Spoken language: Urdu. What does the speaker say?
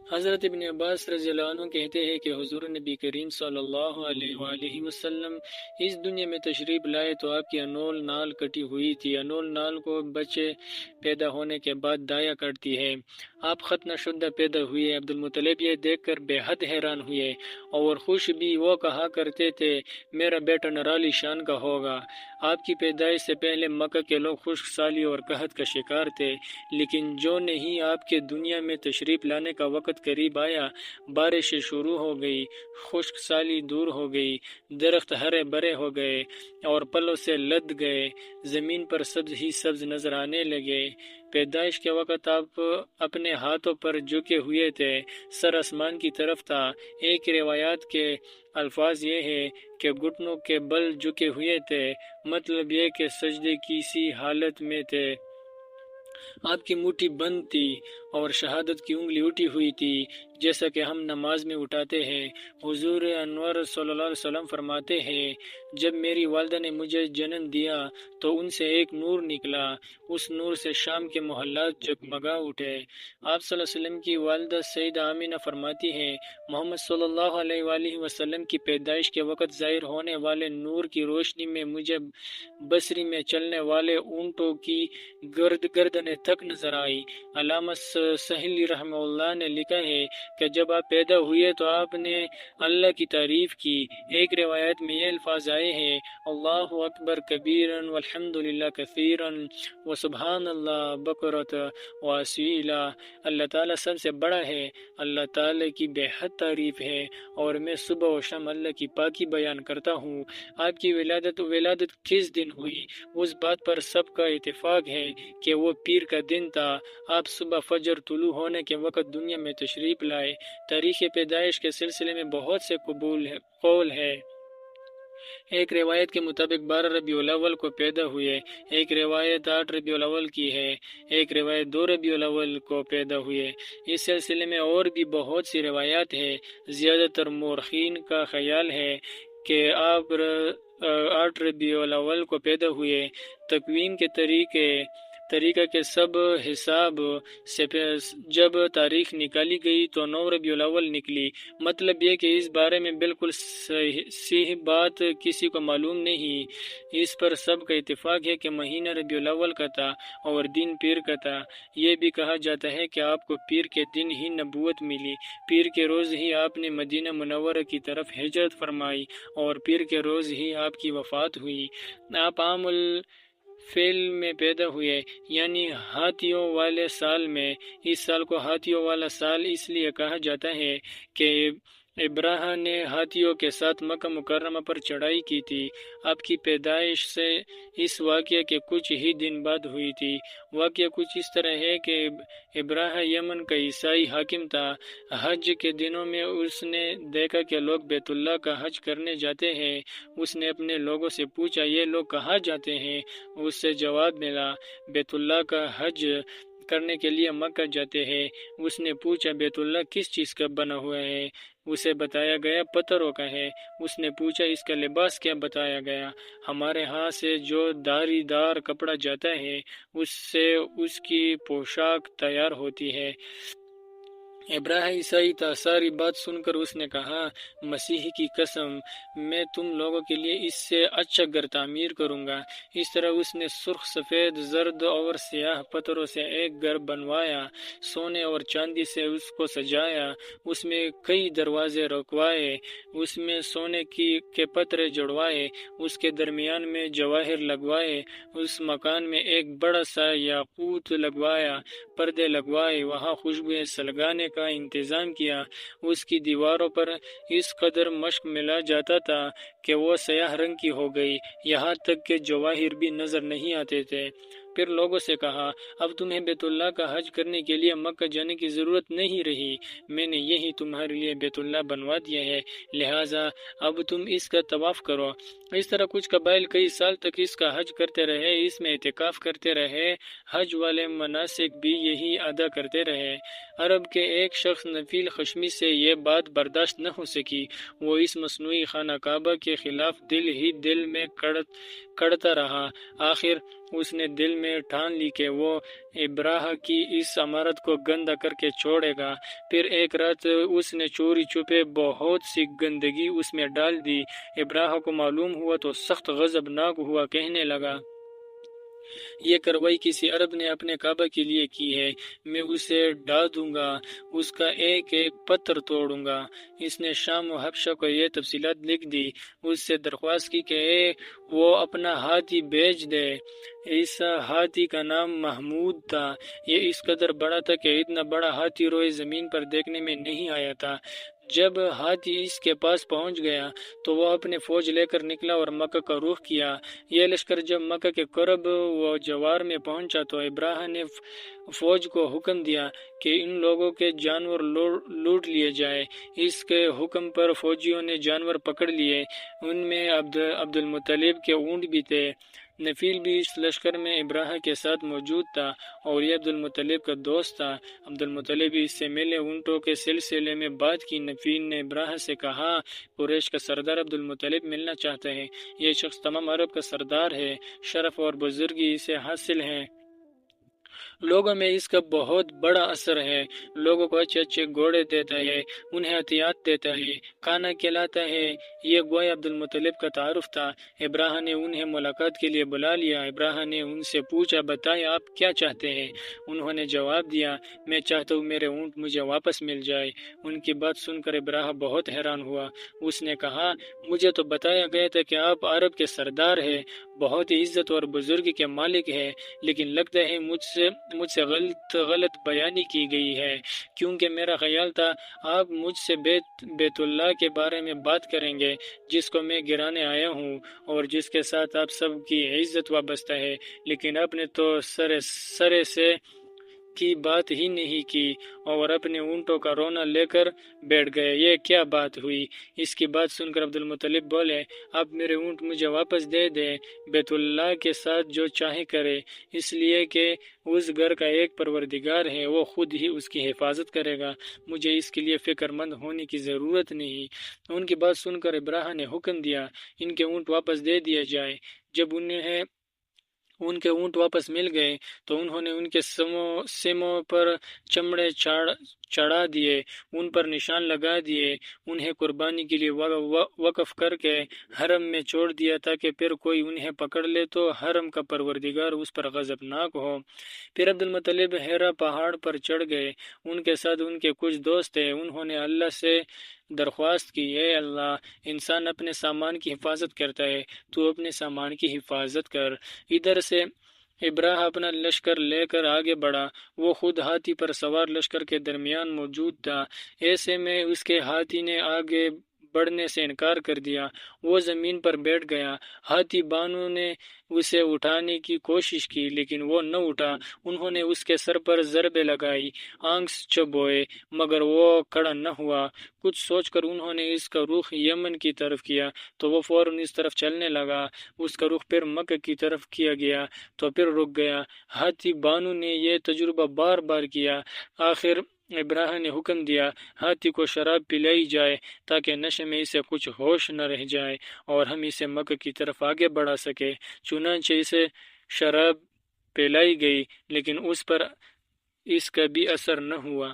حضرت ابن عباس رضی اللہ عنہ کہتے ہیں کہ حضور نبی کریم صلی اللہ علیہ وآلہ وسلم اس دنیا میں تشریف لائے تو آپ کی انول نال کٹی ہوئی تھی۔ انول نال کو بچے پیدا ہونے کے بعد دایا کرتی ہے۔ آپ ختنہ شدہ پیدا ہوئے۔ عبد المطلب یہ دیکھ کر بے حد حیران ہوئے اور خوش بھی وہ کہا کرتے تھے میرا بیٹا نرالی شان کا ہوگا۔ آپ کی پیدائش سے پہلے مکہ کے لوگ خشک سالی اور قحط کا شکار تھے، لیکن جو نہیں آپ کے دنیا میں تشریف لانے کا وقت قریب آیا، بارشیں شروع ہو گئی، خشک سالی دور ہو گئی، درخت ہرے بھرے ہو گئے اور پلوں سے لد گئے، زمین پر سبز ہی سبز نظر آنے لگے۔ پیدائش کے وقت آپ اپنے ہاتھوں پر جھکے ہوئے تھے، سر آسمان کی طرف تھا۔ ایک روایات کے الفاظ یہ ہے کہ گھٹنوں کے بل جھکے ہوئے تھے، مطلب یہ کہ سجدے کی سی حالت میں تھے۔ آپ کی مٹھی بند تھی اور شہادت کی انگلی اٹھی ہوئی تھی، جیسا کہ ہم نماز میں اٹھاتے ہیں۔ حضور انور صلی اللہ علیہ وسلم فرماتے ہیں جب میری والدہ نے مجھے جنم دیا تو ان سے ایک نور نکلا، اس نور سے شام کے محلات جگمگا اٹھے۔ آپ صلی اللہ علیہ وسلم کی والدہ سیدہ آمینہ فرماتی ہیں محمد صلی اللہ علیہ وآلہ وسلم کی پیدائش کے وقت ظاہر ہونے والے نور کی روشنی میں مجھے بصری میں چلنے والے اونٹوں کی گردنیں تک نظر آئی۔ علامہ سہیلی رحمہ اللہ نے لکھا ہے کہ جب آپ پیدا ہوئے تو آپ نے اللہ کی تعریف کی۔ ایک روایت میں یہ الفاظ آئے ہیں اللہ اکبر کبیرا والحمد للہ کثیرا وسبحان اللہ بکرۃ واسیلا۔ اللہ تعالیٰ سب سے بڑا ہے، اللہ تعالیٰ کی بے حد تعریف ہے اور میں صبح و شام اللہ کی پاکی بیان کرتا ہوں۔ آپ کی ولادت کس دن ہوئی؟ اس بات پر سب کا اتفاق ہے کہ وہ پیر کا دن تھا۔ آپ صبح فجر طلوع ہونے کے وقت دنیا میں تشریف لائے۔ تاریخ پیدائش کے سلسلے میں بہت سے قول ہے۔ ایک روایت کے مطابق 12 ربیع الاول کو پیدا ہوئے، ایک روایت 8 ربیع الاول کی ہے، ایک روایت 2 ربیع الاول کو پیدا ہوئے۔ اس سلسلے میں اور بھی بہت سی روایات ہیں۔ زیادہ تر مورخین کا خیال ہے کہ آپ 8 ربیع الاول کو پیدا ہوئے۔ تقویم کے طریقہ کے سب حساب سے جب تاریخ نکالی گئی تو 9 ربیع الاول نکلی۔ مطلب یہ کہ اس بارے میں بالکل صحیح بات کسی کو معلوم نہیں۔ اس پر سب کا اتفاق ہے کہ مہینہ ربیع الاول کا تھا اور دن پیر کا تھا۔ یہ بھی کہا جاتا ہے کہ آپ کو پیر کے دن ہی نبوت ملی، پیر کے روز ہی آپ نے مدینہ منورہ کی طرف ہجرت فرمائی اور پیر کے روز ہی آپ کی وفات ہوئی۔ آپ عام فیل میں پیدا ہوئے، یعنی ہاتھیوں والے سال میں۔ اس سال کو ہاتھیوں والا سال اس لیے کہا جاتا ہے کہ ابراہ نے ہاتھیوں کے ساتھ مکہ مکرمہ پر چڑھائی کی تھی۔ آپ کی پیدائش سے اس واقعے کے کچھ ہی دن بعد ہوئی تھی۔ واقعہ کچھ اس طرح ہے کہ ابراہ یمن کا عیسائی حاکم تھا۔ حج کے دنوں میں اس نے دیکھا کہ لوگ بیت اللہ کا حج کرنے جاتے ہیں۔ اس نے اپنے لوگوں سے پوچھا یہ لوگ کہاں جاتے ہیں؟ اس سے جواب ملا بیت اللہ کا حج کرنے کے لیے مکہ جاتے ہیں۔ اس نے پوچھا بیت اللہ کس چیز کا بنا ہوا ہے؟ اسے بتایا گیا پتھروں کا ہے۔ اس نے پوچھا اس کا لباس کیا؟ بتایا گیا ہمارے ہاں سے جو داری دار کپڑا جاتا ہے اس سے اس کی پوشاک تیار ہوتی ہے۔ ابراہ عیسائی تھا۔ ساری بات سن کر اس نے کہا مسیح کی قسم میں تم لوگوں کے لیے اس سے اچھا گھر تعمیر کروں گا۔ اس طرح اس نے سرخ، سفید، زرد اور سیاہ پتھروں سے ایک گھر بنوایا، سونے اور چاندی سے اس کو سجایا، اس میں کئی دروازے رکھوائے، اس میں سونے کے پتھر جڑوائے، اس کے درمیان میں جواہر لگوائے، اس مکان میں ایک بڑا سا یاقوت لگوایا، پردے لگوائے، وہاں خوشبوئیں سلگانے کا انتظام کیا۔ اس کی دیواروں پر اس قدر مشق ملا جاتا تھا کہ وہ سیاہ رنگ کی ہو گئی، یہاں تک کہ جواہر بھی نظر نہیں آتے تھے۔ پھر لوگوں سے کہا اب تمہیں بیت اللہ کا حج کرنے کے لیے مکہ جانے کی ضرورت نہیں رہی، میں نے یہی تمہارے لیے بیت اللہ بنوا دیا ہے، لہٰذا اب تم اس کا طواف کرو۔ اس طرح کچھ قبائل کئی سال تک اس کا حج کرتے رہے، اس میں اعتکاف کرتے رہے، حج والے مناسک بھی یہی ادا کرتے رہے۔ عرب کے ایک شخص نفیل خشمی سے یہ بات برداشت نہ ہو سکی، وہ اس مصنوعی خانہ کعبہ کے خلاف دل ہی دل میں کڑتا رہا۔ آخر اس نے دل میں ٹھان لی کہ وہ ابراہ کی اس عمارت کو گندہ کر کے چھوڑے گا۔ پھر ایک رات اس نے چوری چھپے بہت سی گندگی اس میں ڈال دی۔ ابراہ کو معلوم ہوا تو سخت غضبناک ہوا، کہنے لگا یہ کارروائی کسی عرب نے اپنے کعبہ کے لیے کی ہے، میں اسے ڈھا دوں گا، اس کا ایک ایک پتھر توڑوں گا۔ اس نے شام و حبشہ کو یہ تفصیلات لکھ دی، اس سے درخواست کی کہ وہ اپنا ہاتھی بھیج دے۔ اس ہاتھی کا نام محمود تھا۔ یہ اس قدر بڑا تھا کہ اتنا بڑا ہاتھی روئے زمین پر دیکھنے میں نہیں آیا تھا۔ جب ہاتھی اس کے پاس پہنچ گیا تو وہ اپنے فوج لے کر نکلا اور مکہ کا رخ کیا۔ یہ لشکر جب مکہ کے قرب و جوار میں پہنچا تو ابراہ نے فوج کو حکم دیا کہ ان لوگوں کے جانور لوٹ لیے جائے۔ اس کے حکم پر فوجیوں نے جانور پکڑ لیے، ان میں عبد المطلب کے اونٹ بھی تھے۔ نفیل بھی اس لشکر میں ابراہ کے ساتھ موجود تھا اور یہ عبد المطلب کا دوست تھا۔ عبد المطلب اس سے ملے اونٹوں کے سلسلے میں بات کی۔ نفیل نے ابراہ سے کہا قریش کا سردار عبد المطلب ملنا چاہتا ہے، یہ شخص تمام عرب کا سردار ہے، شرف اور بزرگی اسے حاصل ہے، لوگوں میں اس کا بہت بڑا اثر ہے، لوگوں کو اچھے اچھے گھوڑے دیتا ہے، انہیں عطیات دیتا ہے، کھانا کھلاتا ہے۔ یہ گویا عبد المطلب کا تعارف تھا۔ ابراہ نے انہیں ملاقات کے لیے بلا لیا۔ ابراہ نے ان سے پوچھا بتائیں آپ کیا چاہتے ہیں؟ انہوں نے جواب دیا میں چاہتا ہوں میرے اونٹ مجھے واپس مل جائے۔ ان کی بات سن کر ابراہ بہت حیران ہوا۔ اس نے کہا مجھے تو بتایا گیا تھا کہ آپ عرب کے سردار ہیں، بہت عزت اور بزرگی کے مالک ہیں، لیکن لگتا ہے مجھ سے غلط بیانی کی گئی ہے، کیونکہ میرا خیال تھا آپ مجھ سے بیت اللہ کے بارے میں بات کریں گے جس کو میں گرانے آیا ہوں اور جس کے ساتھ آپ سب کی عزت وابستہ ہے، لیکن آپ نے تو سرے سے کی بات ہی نہیں کی اور اپنے اونٹوں کا رونا لے کر بیٹھ گئے، یہ کیا بات ہوئی؟ اس کی بات سن کر عبد المطلب بولے آپ میرے اونٹ مجھے واپس دے دیں، بیت اللہ کے ساتھ جو چاہے کرے، اس لیے کہ اس گھر کا ایک پروردگار ہے، وہ خود ہی اس کی حفاظت کرے گا، مجھے اس کے لیے فکر مند ہونے کی ضرورت نہیں۔ ان کی بات سن کر ابراہ نے حکم دیا ان کے اونٹ واپس دے دیے جائے۔ جب انہیں ان کے اونٹ واپس مل گئے تو انہوں نے ان کے سموں پر چمڑے چڑھا دیے، ان پر نشان لگا دیے، انہیں قربانی کے لیے وقف کر کے حرم میں چھوڑ دیا تاکہ پھر کوئی انہیں پکڑ لے تو حرم کا پروردگار اس پر غضبناک ہو۔ پھر عبد المطلب ہیرا پہاڑ پر چڑھ گئے، ان کے ساتھ ان کے کچھ دوست تھے۔ انہوں نے اللہ سے درخواست کی اے اللہ، انسان اپنے سامان کی حفاظت کرتا ہے، تو اپنے سامان کی حفاظت کر۔ ادھر سے ابراہ اپنا لشکر لے کر آگے بڑھا، وہ خود ہاتھی پر سوار لشکر کے درمیان موجود تھا۔ ایسے میں اس کے ہاتھی نے آگے بڑھنے سے انکار کر دیا، وہ زمین پر بیٹھ گیا۔ ہاتھی بانوں نے اسے اٹھانے کی کوشش کی لیکن وہ نہ اٹھا، انہوں نے اس کے سر پر ضربیں لگائی، آنکھ چبوئے مگر وہ کھڑا نہ ہوا۔ کچھ سوچ کر انہوں نے اس کا رخ یمن کی طرف کیا تو وہ فوراً اس طرف چلنے لگا، اس کا رخ پھر مکہ کی طرف کیا گیا تو پھر رک گیا۔ ہاتھی بانو نے یہ تجربہ بار بار کیا۔ آخر ابراہ نے حکم دیا ہاتھی کو شراب پلائی جائے تاکہ نشے میں اسے کچھ ہوش نہ رہ جائے اور ہم اسے مکہ کی طرف آگے بڑھا سکے۔ چنانچہ اسے شراب پلائی گئی لیکن اس پر اس کا بھی اثر نہ ہوا۔